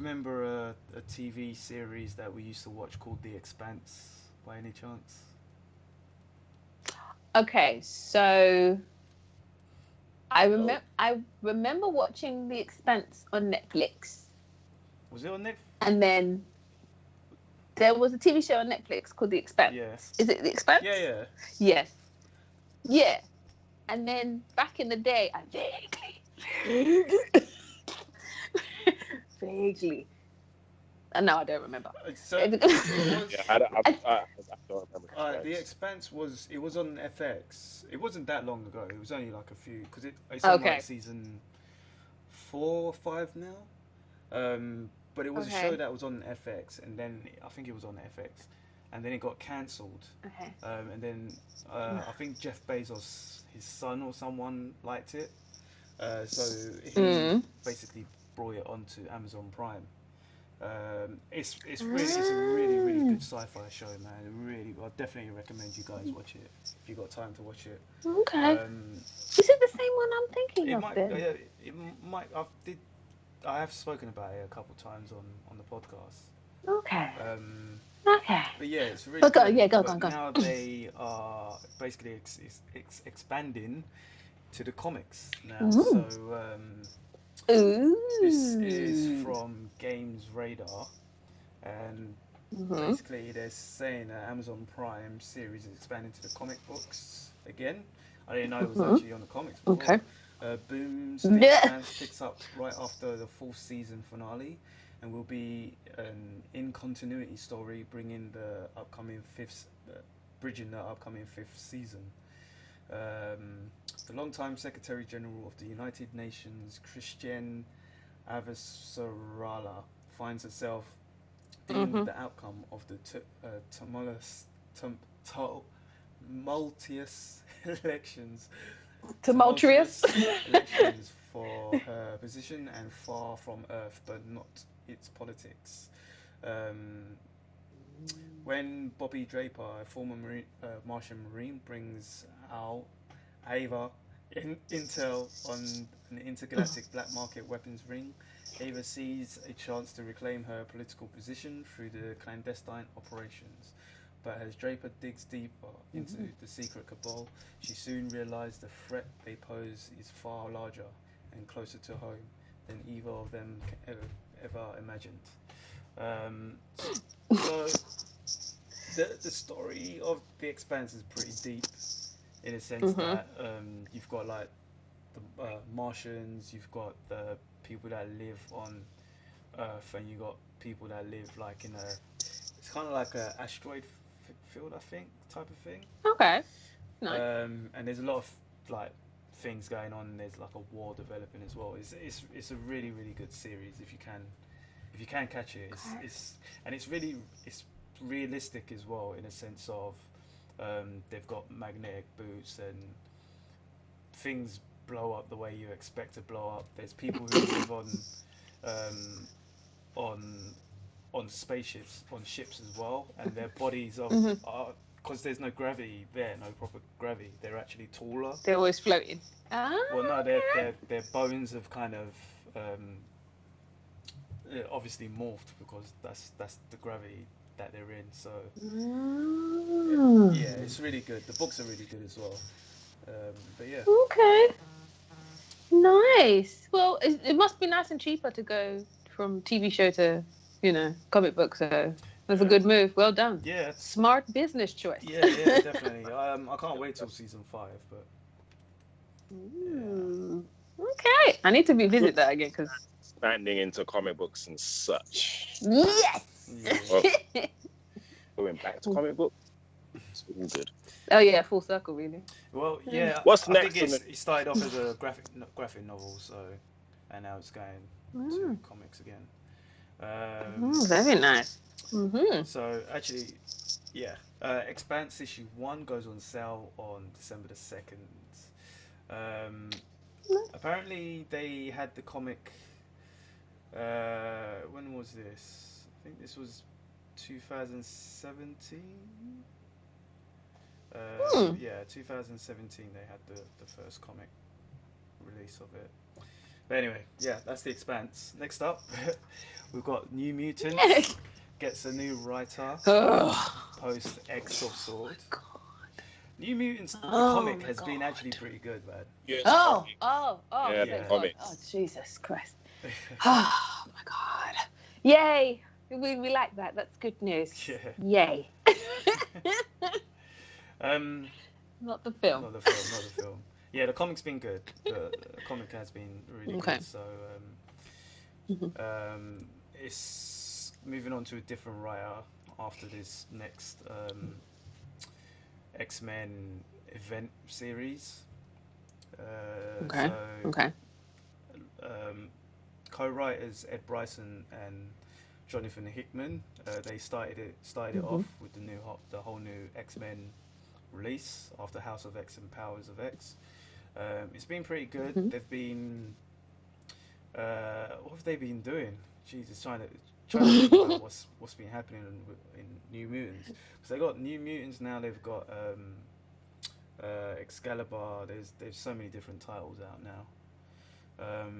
remember a TV series that we used to watch called The Expanse by any chance? Okay, so No. I remember watching The Expanse on Netflix, Was it on Netflix? and then there was a TV show on Netflix called The Expanse. Yeah. Is it The Expanse? Yeah, yeah. Yes. Yeah. And then back in the day, I vaguely. No, I don't remember. So it was. Yeah, I don't remember The that. Expanse was on FX. It wasn't that long ago. It was only like a few because it's on Okay. like season 4 or 5 now. But it was a show that was on FX, and then I think it was on FX, and then it got cancelled. Okay. And then I think Jeff Bezos, his son or someone, liked it, so he basically brought it onto Amazon Prime. It's a really really good sci-fi show, man. Really, I definitely recommend you guys watch it if you got time to watch it. Okay. Is it the same one I'm thinking It of might, then? it might. I have spoken about it a couple of times on the podcast. Okay. Okay. But yeah, it's really. But go, good. yeah, go. Now they are basically expanding to the comics now. So this is from Games Radar, and basically they're saying that Amazon Prime series is expanding to the comic books again. I didn't know it was actually on the comics before. Okay. Boom's The Expanse picks up right after the fourth season finale, and will be an in-continuity story, bridging the upcoming fifth season. The long-time Secretary General of the United Nations, Christian Avasarala, finds herself dealing with the outcome of the tumultuous elections. Tumultuous elections for her position, and far from Earth, but not its politics. When Bobby Draper, a former Martian Marine, brings out Ava intel on an intergalactic black market weapons ring, Ava sees a chance to reclaim her political position through the clandestine operations. But as Draper digs deeper into the secret cabal, she soon realizes the threat they pose is far larger and closer to home than either of them ever imagined. So the story of The Expanse is pretty deep, in a sense that you've got like the Martians, you've got the people that live on Earth, and you've got people that live like in it's kind of like a asteroid field, I think, type of thing. Okay. Nice. And there's a lot of like things going on. There's like a war developing as well. It's a really really good series if you can catch it. It's realistic as well, in a sense of they've got magnetic boots and things blow up the way you expect to blow up. There's people who live on spaceships, on ships as well, and their bodies are because there's no gravity there, no proper gravity. They're actually taller. They're always floating. Well, no, their bones have kind of obviously morphed because that's the gravity that they're in. So yeah, it's really good. The books are really good as well. But yeah. Okay. Nice. Well, it must be nice and cheaper to go from TV show to, comic book. So that's a good move. Well done. Yeah. Smart business choice. Yeah, definitely. I can't wait till season 5, but. Okay. I need to revisit that again because. Expanding into comic books and such. Yes. Well, going back to comic books. It's all good. Oh yeah, full circle, really. Well, yeah. What's I next? think it started off as a graphic novel, so, and now it's going to comics again. Very nice. So actually, yeah, Expanse issue 1 goes on sale on December the 2nd. Apparently, they had the comic. When was this? I think this was 2017. Yeah, 2017 they had the first comic release of it. But anyway, yeah, that's the Expanse. Next up, we've got New Mutants. Yeah. Gets a new writer Oh, post X of Sword. God. New Mutants, the Oh comic my has been God. actually pretty good, man. Yeah, Oh, Yeah, thank the God. comics. Oh, Jesus Christ. Oh, my God. Yay. We like that. That's good news. Yeah. Yay. Not Not the film. the film. Yeah, the comic's been good. The comic has been really Okay. good. So, it's moving on to a different writer after this next X-Men event series. Okay. So, Okay. co-writers Ed Bryson and Jonathan Hickman, they started it off with the whole new X-Men release after House of X and Powers of X. It's been pretty good. They've been what have they been doing? Jesus, trying to think about what's been happening in New Mutants, because they got New Mutants now. They've got Excalibur. There's so many different titles out now. Oh,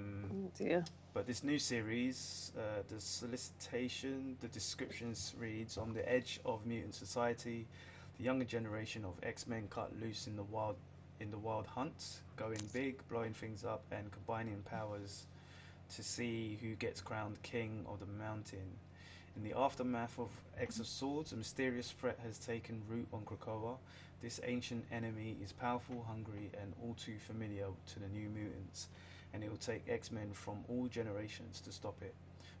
dear. But this new series, the descriptions reads: on the edge of mutant society, the younger generation of X-Men cut loose in the wild hunt, going big, blowing things up, and combining powers to see who gets crowned king of the mountain. In the aftermath of X of Swords, a mysterious threat has taken root on Krakoa. This ancient enemy is powerful, hungry, and all too familiar to the New Mutants, and it will take X-Men from all generations to stop it.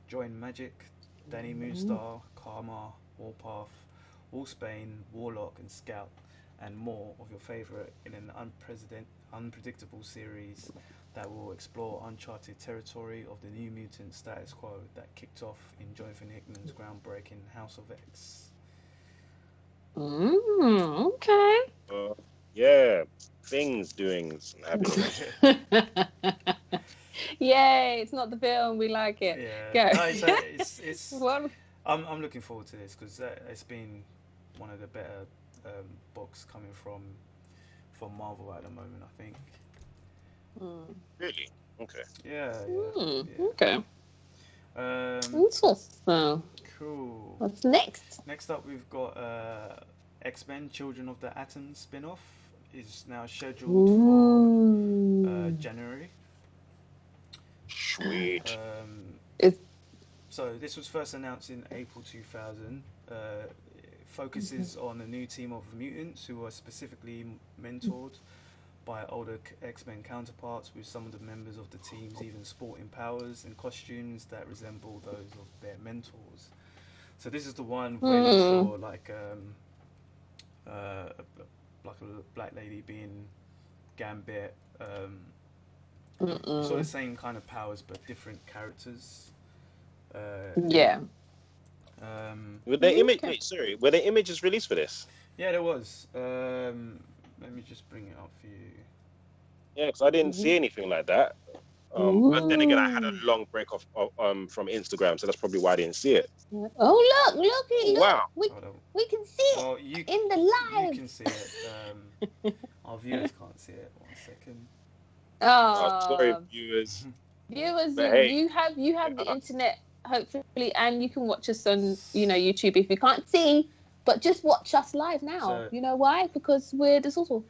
Join Magic, Danny Moonstar, Karma, Warpath, Wolfsbane, Warlock, and Scout, and more of your favourite in an unpredictable series that will explore uncharted territory of the New Mutant status quo that kicked off in Jonathan Hickman's groundbreaking House of X. Okay. Yeah, doings happening. Yay, it's not the film. We like it. Yeah, Go. no, it's What? I'm looking forward to this because it's been one of the better books coming from Marvel at the moment, I think. Really? Okay. Yeah. Okay. Interesting. Cool. What's next? Next up, we've got X-Men: Children of the Atom spin-off is now scheduled for January. Sweet. So this was first announced in April 2000. It focuses on a new team of mutants who are specifically mentored by older X-Men counterparts, with some of the members of the teams even sporting powers and costumes that resemble those of their mentors. So this is the one where you saw like a black lady being Gambit. Sort of same kind of powers but different characters. Yeah. Were there were there images released for this? Yeah, there was. Let me just bring it up for you. Yeah, because I didn't see anything like that. But then again, I had a long break off from Instagram, so that's probably why I didn't see it. Oh, look! Wow. We can see it Well, in the live. You can see it. Our viewers can't see it. 1 second. Sorry, viewers. Viewers, But hey, you have the internet, hopefully, and you can watch us on YouTube if you can't see. But just watch us live now. So, you know why? Because we're disordered.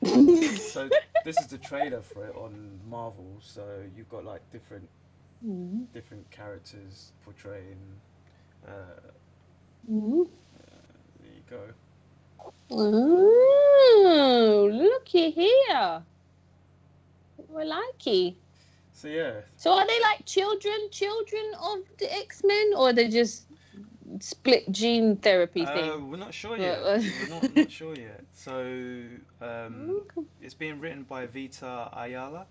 So this is the trailer for it on Marvel. So you've got like different characters portraying. There you go. Oh, looky here. We like it. So yeah. So are they like children of the X-Men, or are they just split gene therapy thing? We're not sure yet. We're not sure yet. So it's being written by Vita Ayala,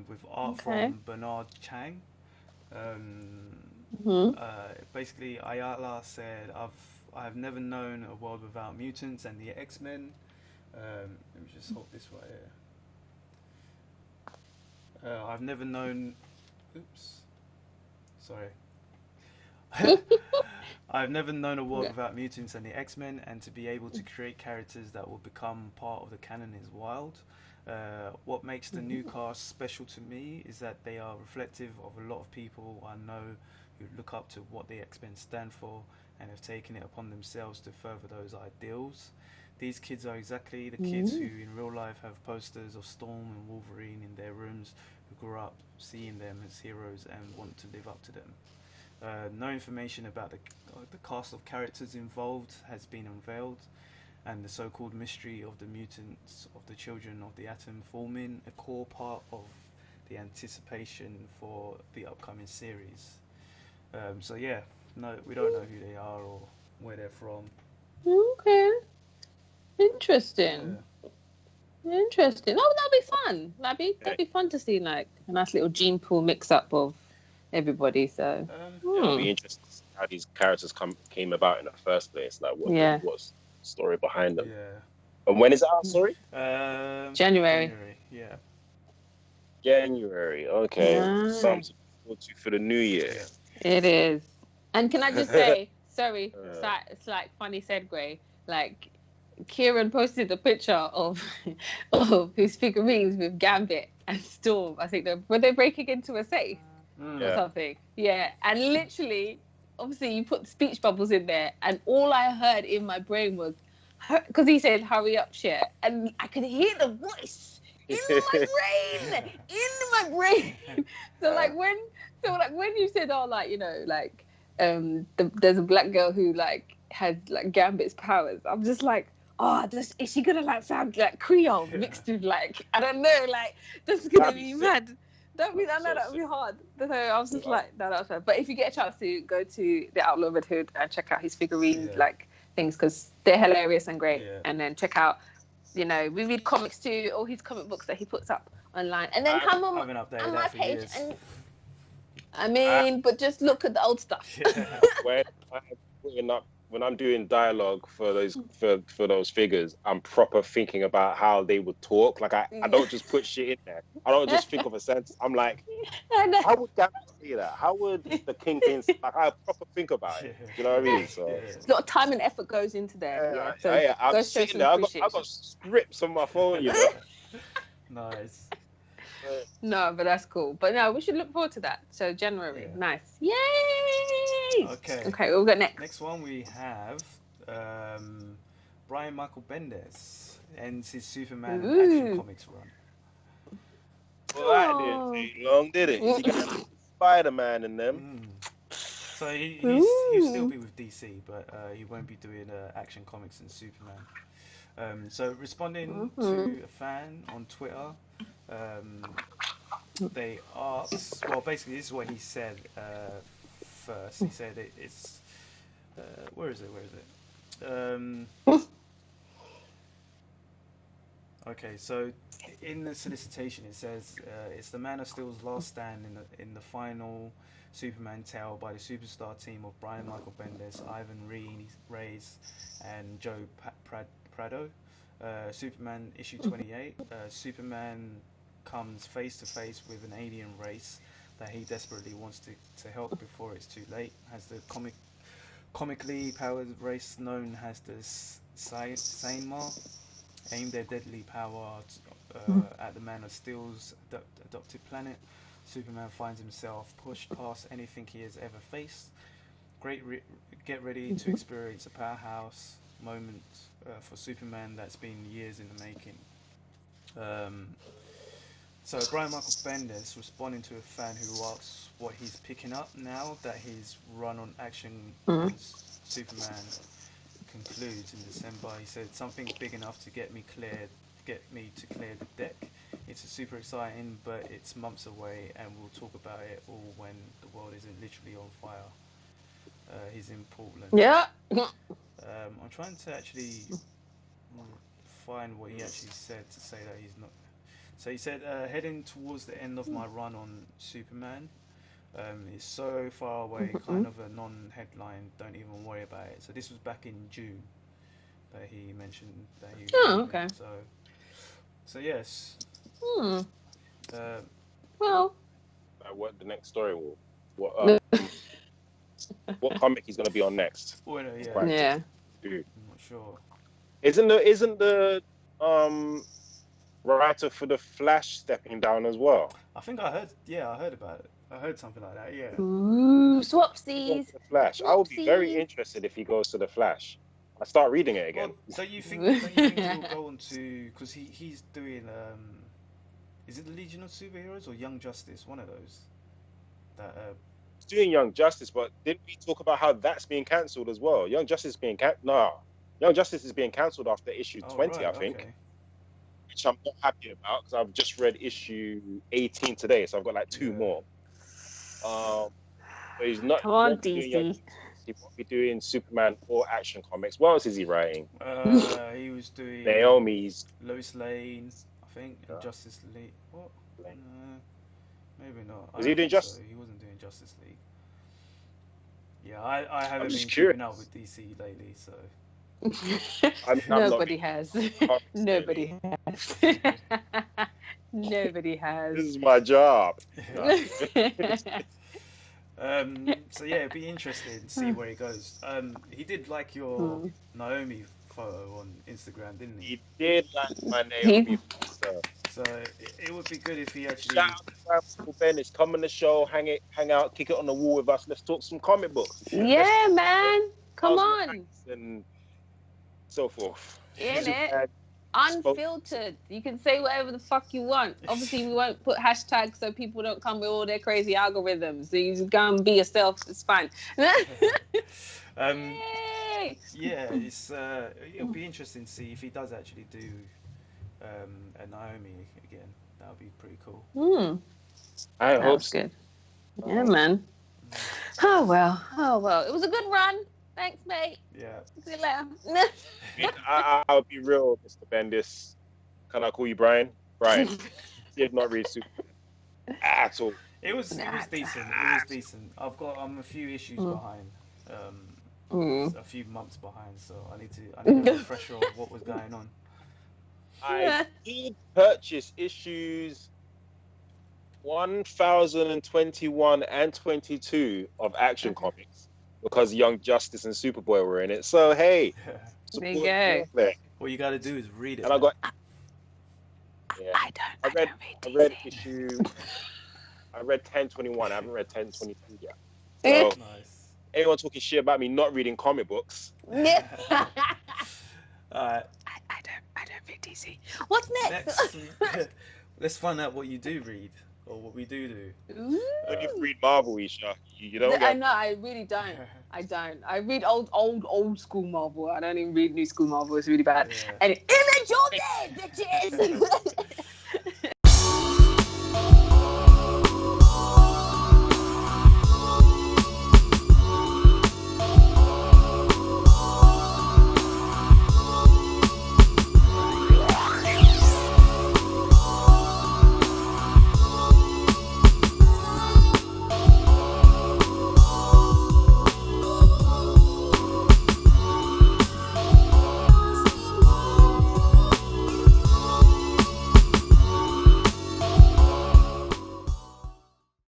with art from Bernard Chang. Basically, Ayala said, "I've never known a world without mutants and the X-Men." Let me just hold this right here. I've never known. Oops. Sorry. I've never known a world without mutants and the X-Men, and to be able to create characters that will become part of the canon is wild. What makes the new cast special to me is that they are reflective of a lot of people I know who look up to what the X-Men stand for and have taken it upon themselves to further those ideals. These kids are exactly the kids who in real life have posters of Storm and Wolverine in their rooms, who grew up seeing them as heroes and want to live up to them. No information about the cast of characters involved has been unveiled, and the so-called mystery of the mutants of the children of the atom forming a core part of the anticipation for the upcoming series. So yeah, no, we don't know who they are or where they're from. Okay. Interesting. Interesting. Oh, that'll be fun. That'd be fun to see, like a nice little gene pool mix-up of everybody. So it'll be interesting to see how these characters came about in the first place. Like what's the story behind them. Yeah. And when is it out? Sorry. January. Yeah. January. Okay. Nice. Something to look forward to for the new year. Yeah. It is. And can I just say, sorry, it's like funny segue. Like Kieran posted a picture of his figurines with Gambit and Storm. I think were they breaking into a safe or something? Yeah. And literally, obviously, you put speech bubbles in there, and all I heard in my brain was, because he said, "Hurry up, shit," and I could hear the voice in my brain. So when you said, "Oh, like, you know, like there's a black girl who like has like Gambit's powers," I'm just like, oh, is she gonna like sound like Creole mixed with like, I don't know, like this is gonna be mad. That would be hard. So I was just like, no, that's fine. But if you get a chance to go to the Outlaw Red Hood and check out his figurines, like things, because they're hilarious and great. Yeah. And then check out, you know, we read comics too, all his comic books that he puts up online. And then come on my page and but just look at the old stuff. Yeah. When I'm doing dialogue for those figures, I'm proper thinking about how they would talk. Like I don't just put shit in there. I don't just think of a sentence. I'm like, how would Gambit say that? How would the Kingpin? Like I proper think about it. You know what I mean? So a lot of time and effort goes into there. I'm sitting there. I got scripts on my phone. You know. Nice. No, but that's cool. But no, we should look forward to that. So January, nice. Yay! Okay, we'll go next. Next one we have Brian Michael Bendis ends his Superman Action Comics run. Well, that didn't take long, did it? You got Spider-Man in them. So he'll still be with DC, but he won't be doing Action Comics and Superman. So responding to a fan on Twitter, they asked, well, basically this is what he said first. He said it's where is it? Okay, so in the solicitation it says it's the Man of Steel's last stand in the final Superman tale by the superstar team of Brian Michael Bendis, Ivan Reis, and Joe Prado. Superman issue 28. Superman comes face to face with an alien race that he desperately wants to help before it's too late. Has the comically powered race known as the Sainmar aim their deadly power at the Man of Steel's adopted planet. Superman finds himself pushed past anything he has ever faced. Get ready to experience a powerhouse moment for Superman that's been years in the making. So Brian Michael Bendis responding to a fan who asks what he's picking up now that his run on Action Superman concludes in December. He said something big enough to get me to clear the deck. It's super exciting, but it's months away, and we'll talk about it all when the world isn't literally on fire. He's in Portland. Yeah. I'm trying to actually find what he actually said to say that he's not. So he said, heading towards the end of my run on Superman. It's so far away, kind of a non-headline, don't even worry about it. So this was back in June that he mentioned that he was okay. So yes. Well. What the next story will? What comic he's going to be on next? Well, yeah. I'm not sure. Isn't the writer for the Flash stepping down as well. I think I heard. Yeah, I heard about it. I heard something like that. Yeah. Ooh, He goes swapsies. to the Flash. I would be very Whoopsies. interested if he goes to the Flash. I start reading it again. Well, don't you think he'll go on to, because he's doing is it the Legion of Superheroes or Young Justice? One of those. That He's doing Young Justice, but didn't we talk about how that's being cancelled as well? Young Justice is being Young Justice is being cancelled after issue 20, I think, okay. which I'm not happy about because I've just read issue 18 today, so I've got like two more. But he's not. Come on, he won't be doing Young DC. Justice. He won't be doing Superman or Action Comics. What else is he writing? He was doing Naomi's. Lois Lane, I think, and Yeah. Justice League. What? Maybe not. Was he doing Justice? He wasn't doing Justice League. Yeah, I haven't just been curious. keeping up with DC lately, so. I'm not Nobody has. Nobody has. Nobody has. This is my job. So yeah, it'd be interesting to see where he goes. He did like your Naomi photo on Instagram, didn't he? He did like my Naomi. So it would be good if he actually. Shout out to Bendis. Come on the show, hang out, kick it on the wall with us. Let's talk some comic books. Yeah, man. Come on. And so forth. In it. Unfiltered. You can say whatever the fuck you want. Obviously, we won't put hashtags so people don't come with all their crazy algorithms. So you just go and be yourself. It's fine. Yeah, Yay! it's it'll be interesting to see if he does actually do a Naomi again. That would be pretty cool. I That hope was good. Yeah, man. Oh well. It was a good run. Thanks, mate. Yeah. See you later. I'll be real, Mr. Bendis. Can I call you Brian? Brian. Did not read Superman at all. It was decent. It was decent. I'm a few issues behind. A few months behind, so I need a refresher of what was going on. I did purchase issues 1021 and 22 of Action Comics because Young Justice and Superboy were in it. So hey, There you go. there. What you got to do is read it. And I got. Yeah. I read issue. I read 1021. I haven't read 1022 yet. So Nice. anyone talking shit about me not reading comic books? Yeah. Alright. I don't read DC. What's next? Let's find out what you do read, or what we do. Ooh. When you read Marvel, Isha, you don't I get. know. I really don't. I don't. I read old school Marvel. I don't even read new school Marvel. It's really bad. Yeah. And Image all day, bitches.